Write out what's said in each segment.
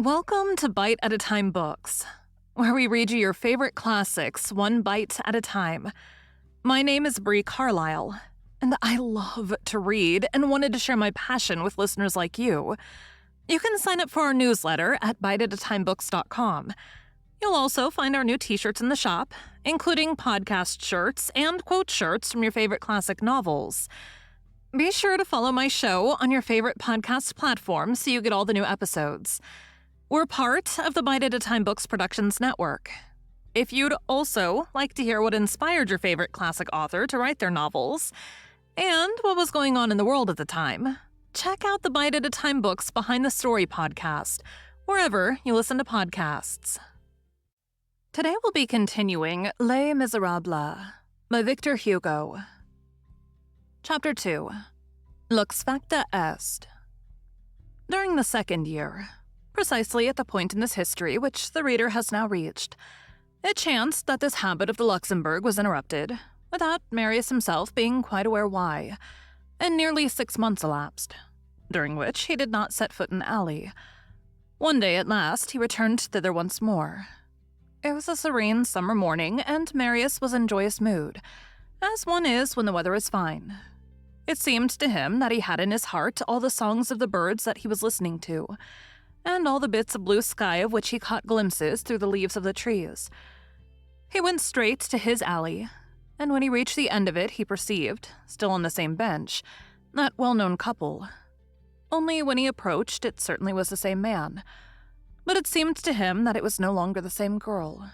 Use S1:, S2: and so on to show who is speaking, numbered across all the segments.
S1: Welcome to Bite at a Time Books, where we read you your favorite classics one bite at a time. My name is Bree Carlile, and I love to read and wanted to share my passion with listeners like you. You can sign up for our newsletter at biteatatimebooks.com. You'll also find our new t-shirts in the shop, including podcast shirts and quote shirts from your favorite classic novels. Be sure to follow my show on your favorite podcast platform so you get all the new episodes. We're part of the Bite at a Time Books Productions Network. If you'd also like to hear what inspired your favorite classic author to write their novels, and what was going on in the world at the time, check out the Bite at a Time Books Behind the Story podcast, wherever you listen to podcasts. Today we'll be continuing Les Miserables by Victor Hugo. Chapter 2. Lux facta est. During the second year, precisely at the point in this history which the reader has now reached, it chanced that this habit of the Luxembourg was interrupted, without Marius himself being quite aware why, and nearly 6 months elapsed, during which he did not set foot in the alley. One day at last he returned thither once more. It was a serene summer morning, and Marius was in joyous mood, as one is when the weather is fine. It seemed to him that he had in his heart all the songs of the birds that he was listening to, and all the bits of blue sky of which he caught glimpses through the leaves of the trees. He went straight to his alley, and when he reached the end of it he perceived, still on the same bench, that well-known couple. Only when he approached it certainly was the same man, but it seemed to him that it was no longer the same girl.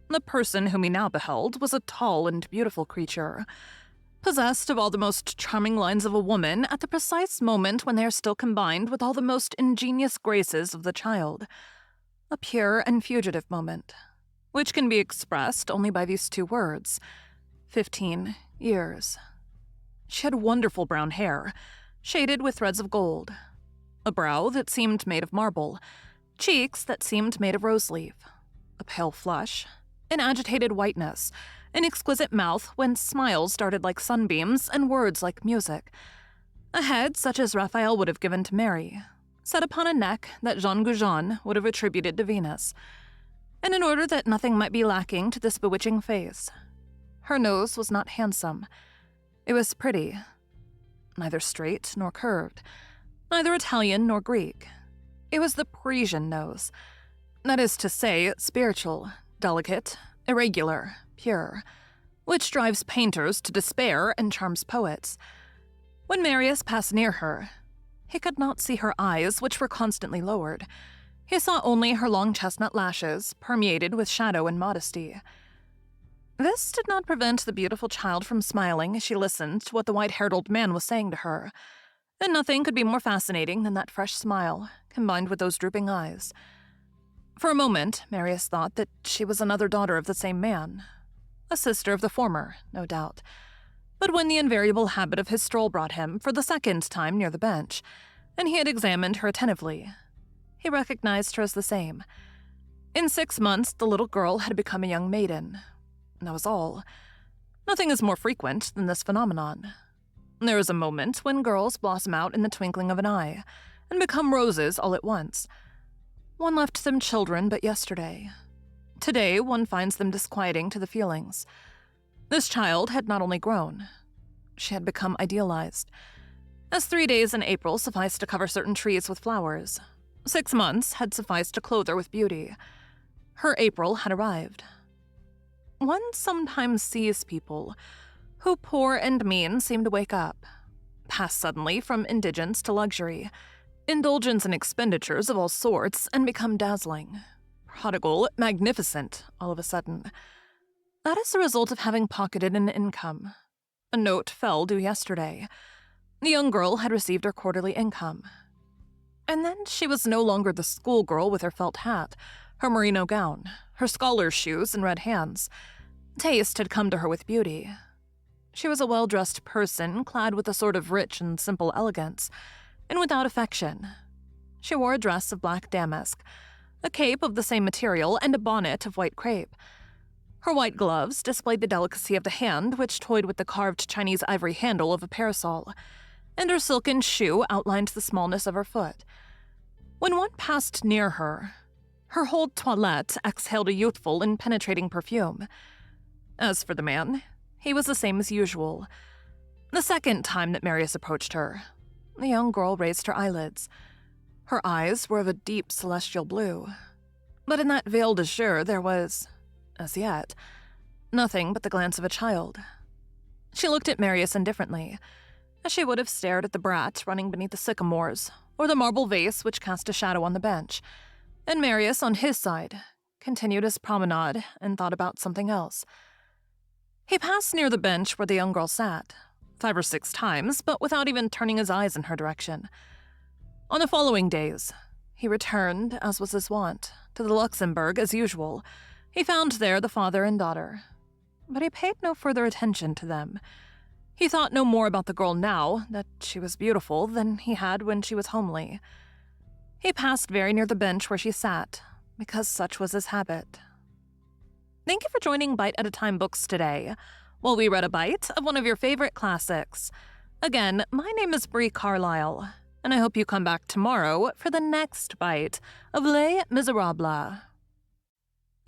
S1: The person whom he now beheld was a tall and beautiful creature, possessed of all the most charming lines of a woman at the precise moment when they are still combined with all the most ingenious graces of the child. A pure and fugitive moment, which can be expressed only by these two words: 15 years. She had wonderful brown hair, shaded with threads of gold, a brow that seemed made of marble, cheeks that seemed made of rose-leaf, a pale flush, an agitated whiteness, an exquisite mouth whence smiles darted like sunbeams and words like music, a head such as Raphael would have given to Mary, set upon a neck that Jean Goujon would have attributed to Venus. And in order that nothing might be lacking to this bewitching face, her nose was not handsome. It was pretty, neither straight nor curved, neither Italian nor Greek. It was the Parisian nose, that is to say, spiritual, delicate, irregular, pure, which drives painters to despair and charms poets. When Marius passed near her, he could not see her eyes, which were constantly lowered. He saw only her long chestnut lashes, permeated with shadow and modesty. This did not prevent the beautiful child from smiling as she listened to what the white-haired old man was saying to her, and nothing could be more fascinating than that fresh smile, combined with those drooping eyes. For a moment, Marius thought that she was another daughter of the same man, a sister of the former, no doubt. But when the invariable habit of his stroll brought him for the second time near the bench, and he had examined her attentively, he recognized her as the same. In 6 months, the little girl had become a young maiden. And that was all. Nothing is more frequent than this phenomenon. There is a moment when girls blossom out in the twinkling of an eye, and become roses all at once. One left them children but yesterday. Today, one finds them disquieting to the feelings. This child had not only grown, she had become idealized. As 3 days in April sufficed to cover certain trees with flowers, 6 months had sufficed to clothe her with beauty. Her April had arrived. One sometimes sees people who, poor and mean, seem to wake up, pass suddenly from indigence to luxury, indulgence in expenditures of all sorts, and become dazzling, prodigal, magnificent, all of a sudden. That is the result of having pocketed an income. A note fell due yesterday. The young girl had received her quarterly income. And then she was no longer the schoolgirl with her felt hat, her merino gown, her scholar's shoes and red hands. Taste had come to her with beauty. She was a well-dressed person, clad with a sort of rich and simple elegance, and without affection. She wore a dress of black damask, a cape of the same material, and a bonnet of white crepe. Her white gloves displayed the delicacy of the hand which toyed with the carved Chinese ivory handle of a parasol, and her silken shoe outlined the smallness of her foot. When one passed near her, her whole toilette exhaled a youthful and penetrating perfume. As for the man, he was the same as usual. The second time that Marius approached her, the young girl raised her eyelids. Her eyes were of a deep celestial blue, but in that veiled azure there was, as yet, nothing but the glance of a child. She looked at Marius indifferently, as she would have stared at the brat running beneath the sycamores, or the marble vase which cast a shadow on the bench, and Marius, on his side, continued his promenade and thought about something else. He passed near the bench where the young girl sat, 5 or 6 times, but without even turning his eyes in her direction. On the following days, he returned, as was his wont, to the Luxembourg as usual. He found there the father and daughter, but he paid no further attention to them. He thought no more about the girl now that she was beautiful than he had when she was homely. He passed very near the bench where she sat, because such was his habit. Thank you for joining Bite at a Time Books today, while we read a bite of one of your favorite classics. Again, my name is Bree Carlile, and I hope you come back tomorrow for the next bite of Les Miserables.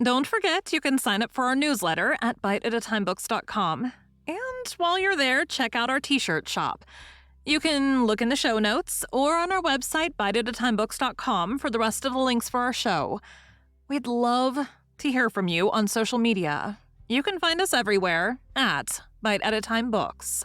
S1: Don't forget you can sign up for our newsletter at biteatatimebooks.com, and while you're there, check out our t-shirt shop. You can look in the show notes or on our website, biteatatimebooks.com, for the rest of the links for our show. We'd love to hear from you on social media. You can find us everywhere at Bite at a Time Books.